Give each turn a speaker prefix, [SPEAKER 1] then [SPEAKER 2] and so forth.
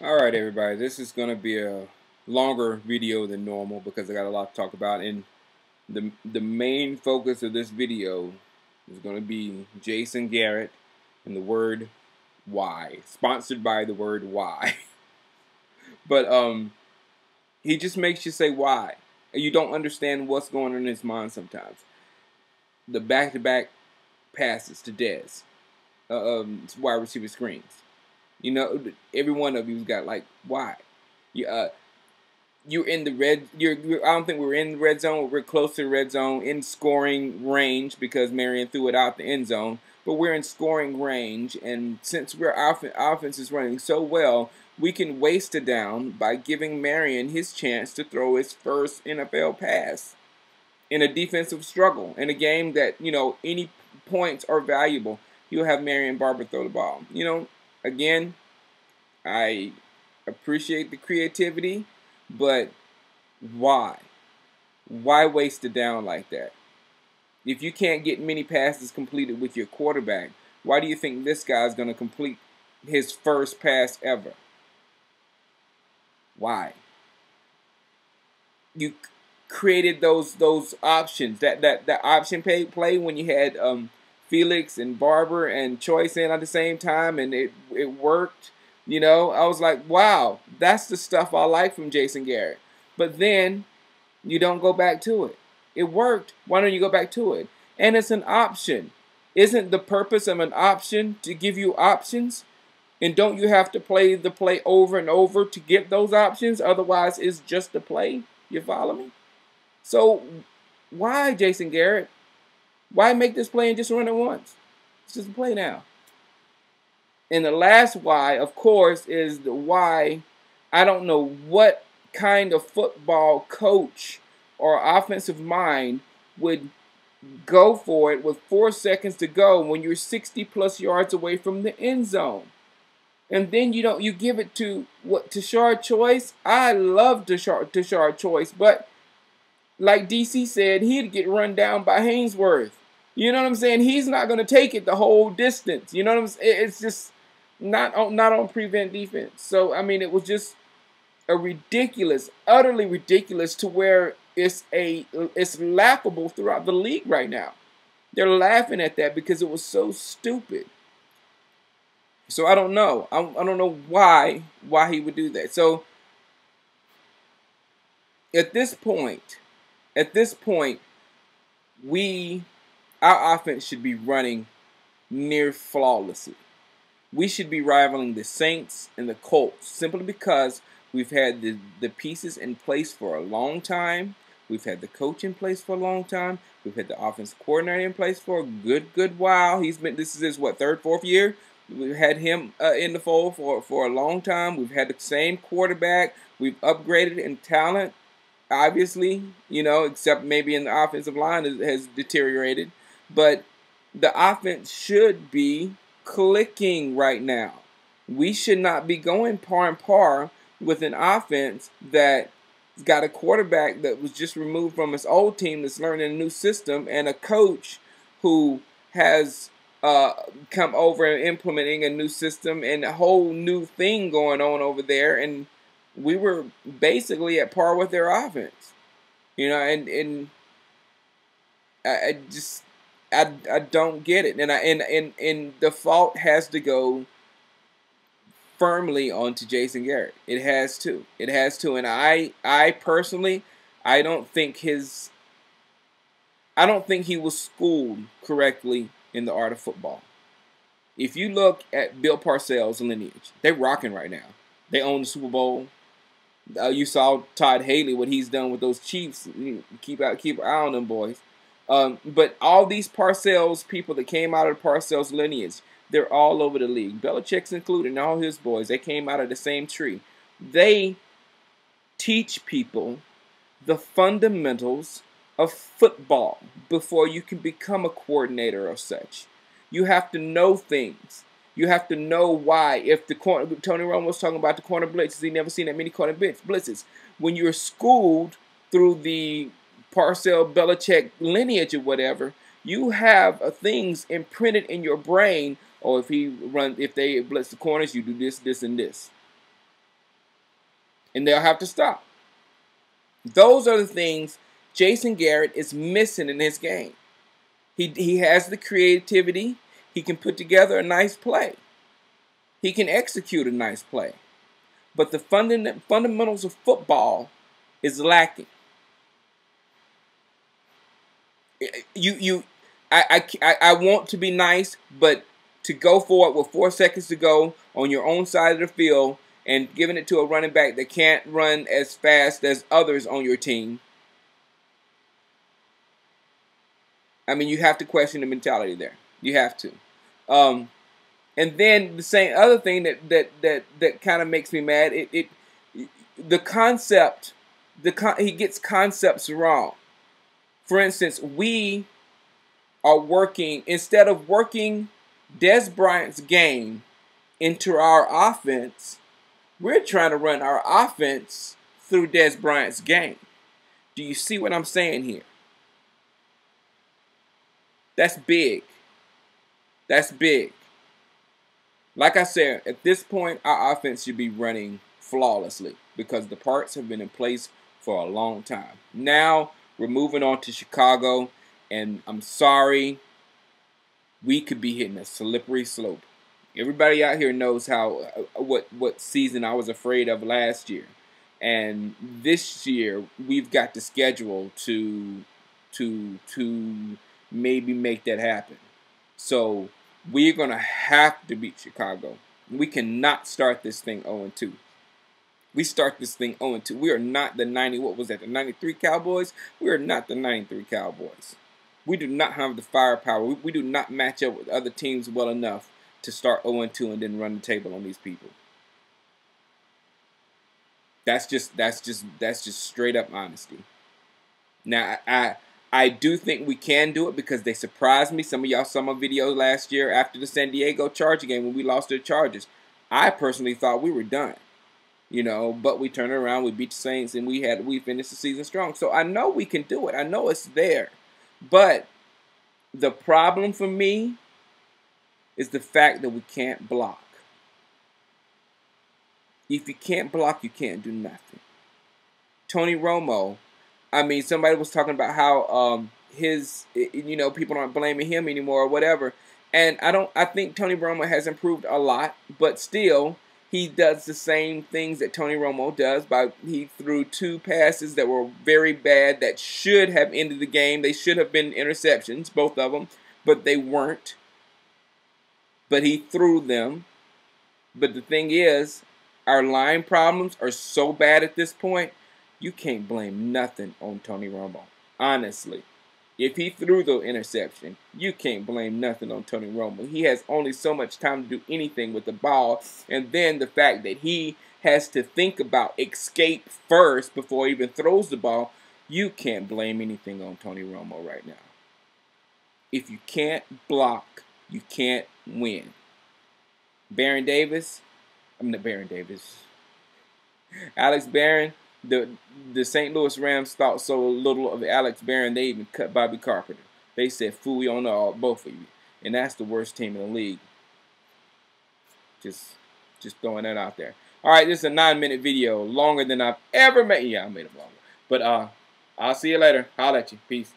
[SPEAKER 1] Alright everybody, this is going to be a longer video than normal because I got a lot to talk about, and the main focus of this video is going to be Jason Garett and the word why, sponsored by the word why. But he just makes you say why. You don't understand what's going on in his mind sometimes. The back-to-back passes to Dez, wide receiver screens. You know, every one of you's got like, why? You're in the red. I don't think we're in the red zone. We're close to the red zone, in scoring range because Marion threw it out the end zone. But we're in scoring range, and since our offense is running so well, we can waste it down by giving Marion his chance to throw his first NFL pass in a defensive struggle in a game that any points are valuable. You'll have Marion Barber throw the ball. Again, I appreciate the creativity, but why? Why waste it down like that? If you can't get many passes completed with your quarterback, why do you think this guy's going to complete his first pass ever? Why? You created those options, that option play when you had Felix and Barber and Choice in at the same time, and it worked. I was like, wow, that's the stuff I like from Jason Garett. But then you don't go back to it. It worked. Why don't you go back to it? And it's an option. Isn't the purpose of an option to give you options? And don't you have to play the play over and over to get those options? Otherwise, it's just a play. You follow me? So why, Jason Garett? Why make this play and just run it once? It's just a play now. And the last why, of course, is the why. I don't know what kind of football coach or offensive mind would go for it with 4 seconds to go when you're 60+ yards away from the end zone. And then you give it to Tashard Choice. I love Tashard Choice, but like DC said, he'd get run down by Hainsworth. You know what I'm saying? He's not going to take it the whole distance. You know what I'm saying? It's just not on prevent defense. So, I mean, it was just a ridiculous, utterly ridiculous, to where it's laughable throughout the league right now. They're laughing at that because it was so stupid. So I don't know. I don't know why he would do that. So at this point, our offense should be running near flawlessly. We should be rivaling the Saints and the Colts simply because we've had the pieces in place for a long time. We've had the coach in place for a long time. We've had the offensive coordinator in place for a good while. This is his third, fourth year. We've had him in the fold for a long time. We've had the same quarterback. We've upgraded in talent, obviously, except maybe in the offensive line has deteriorated. But the offense should be clicking right now. We should not be going par and par with an offense that got a quarterback that was just removed from his old team that's learning a new system, and a coach who has come over and implementing a new system and a whole new thing going on over there, and we were basically at par with their offense, and I don't get it, and the fault has to go firmly onto Jason Garett. It has to, and I personally, I don't think he was schooled correctly in the art of football. If you look at Bill Parcells' lineage, they're rocking right now. They own the Super Bowl. You saw Todd Haley, what he's done with those Chiefs. Keep an eye on them boys. But all these Parcells people that came out of the Parcells lineage, they're all over the league. Belichick's included, and all his boys. They came out of the same tree. They teach people the fundamentals of football before you can become a coordinator or such. You have to know things. You have to know why. If Tony Romo was talking about the corner blitzes, he never seen that many corner blitzes. When you're schooled through the Parcells Belichick lineage or whatever, you have things imprinted in your brain. Or if they blitz the corners, you do this, this, and this. and they'll have to stop. Those are the things Jason Garett is missing in his game. He has the creativity. He can put together a nice play. He can execute a nice play. But the fundamentals of football is lacking. I want to be nice, but to go for it with 4 seconds to go on your own side of the field and giving it to a running back that can't run as fast as others on your team, I mean, you have to question the mentality there. You have to. And then the same other thing that kind of makes me mad. The concept. He gets concepts wrong. For instance, we are working, instead of working Dez Bryant's game into our offense, we're trying to run our offense through Dez Bryant's game. Do you see what I'm saying here? That's big. That's big. Like I said, at this point, our offense should be running flawlessly because the parts have been in place for a long time. Now, we're moving on to Chicago, and I'm sorry, we could be hitting a slippery slope. Everybody out here knows how what season I was afraid of last year. And this year, we've got the schedule to maybe make that happen. So we're going to have to beat Chicago. We cannot start this thing 0-2. We start this thing 0-2. We are not the 93 Cowboys? We are not the 93 Cowboys. We do not have the firepower. We do not match up with other teams well enough to start 0-2 and then run the table on these people. That's just straight up honesty. Now, I do think we can do it because they surprised me. Some of y'all saw my video last year after the San Diego Charger game when we lost to the Chargers. I personally thought we were done, you know, but we turned around, we beat the Saints, and we finished the season strong. So I know we can do it. I know it's there. But the problem for me is the fact that we can't block. If you can't block, you can't do nothing. Tony Romo, I mean, somebody was talking about how people aren't blaming him anymore or whatever. And I think Tony Romo has improved a lot, but still, he does the same things that Tony Romo does. He threw 2 passes that were very bad that should have ended the game. They should have been interceptions, both of them, but they weren't. But he threw them. But the thing is, our line problems are so bad at this point, you can't blame nothing on Tony Romo. Honestly. If he threw the interception, you can't blame nothing on Tony Romo. He has only so much time to do anything with the ball. And then the fact that he has to think about escape first before he even throws the ball, you can't blame anything on Tony Romo right now. If you can't block, you can't win. Alex Barron, the St. Louis Rams thought so little of Alex Barron, they even cut Bobby Carpenter. They said, "Fool, we on both of you." And that's the worst team in the league. Just throwing that out there. All right, this is a 9-minute video, longer than I've ever made. Yeah, I made it longer. But I'll see you later. Holla at you. Peace.